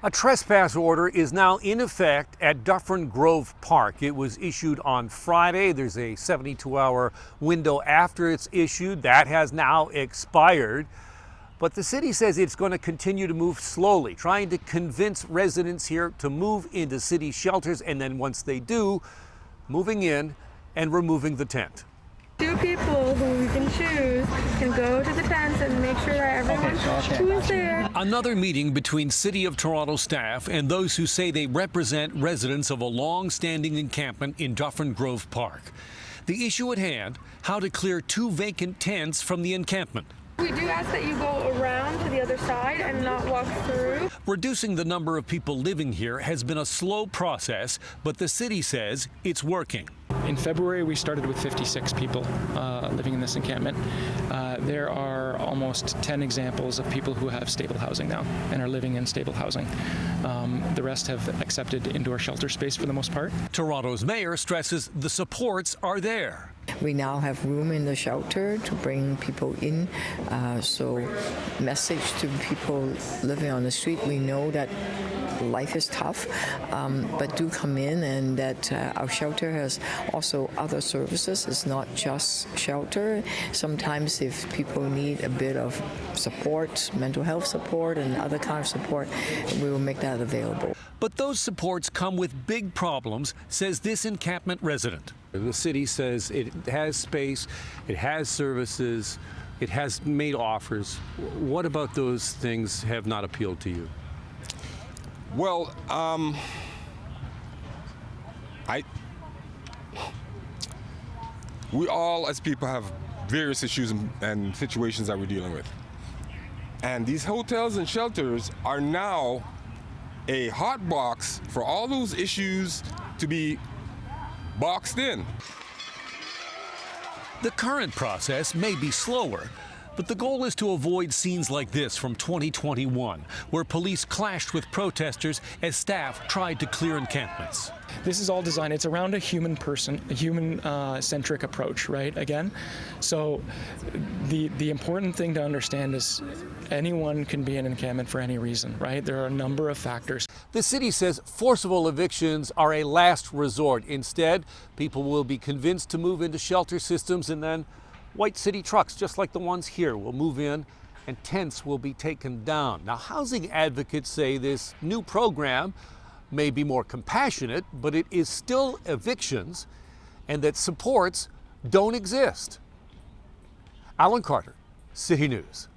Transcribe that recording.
A trespass order is now in effect at Dufferin Grove Park. It was issued on Friday. There's a 72-hour window after it's issued. That has now expired. But the city says it's going to continue to move slowly, trying to convince residents here to move into city shelters, and then once they do, moving in and removing the tent. 2 people who we can choose can go to the tents and make sure that everyone who is there. Another meeting between City of Toronto staff and those who say they represent residents of a long-standing encampment in Dufferin Grove Park. The issue at hand, how to clear 2 vacant tents from the encampment. We do ask that you go around to the other side and not walk through. Reducing the number of people living here has been a slow process, but the city says it's working. In February, we started with 56 people living in this encampment. There are almost 10 examples of people who have stable housing now and are living in stable housing. The rest have accepted indoor shelter space for the most part. Toronto's mayor stresses the supports are there. We now have room in the shelter to bring people in. So message to people living on the street, we know that life is tough, but do come in, and that our shelter has also other services. It's not just shelter. Sometimes if people need a bit of support, mental health support and other kind of support, we will make that available. But those supports come with big problems, says this encampment resident. The city says it has space, it has services, it has made offers. What about those things have not appealed to you? Well, we all as people have various issues and situations that we're dealing with. And these hotels and shelters are now a hot box for all those issues to be boxed in. The current process may be slower, but the goal is to avoid scenes like this from 2021, where police clashed with protesters as staff tried to clear encampments. This is all designed, it's around a human-centric approach, right, again? So the important thing to understand is anyone can be in an encampment for any reason, right? There are a number of factors. The city says forcible evictions are a last resort. Instead, people will be convinced to move into shelter systems, and then white city trucks, just like the ones here, will move in and tents will be taken down. Now, housing advocates say this new program may be more compassionate, but it is still evictions, and that supports don't exist. Alan Carter, City News.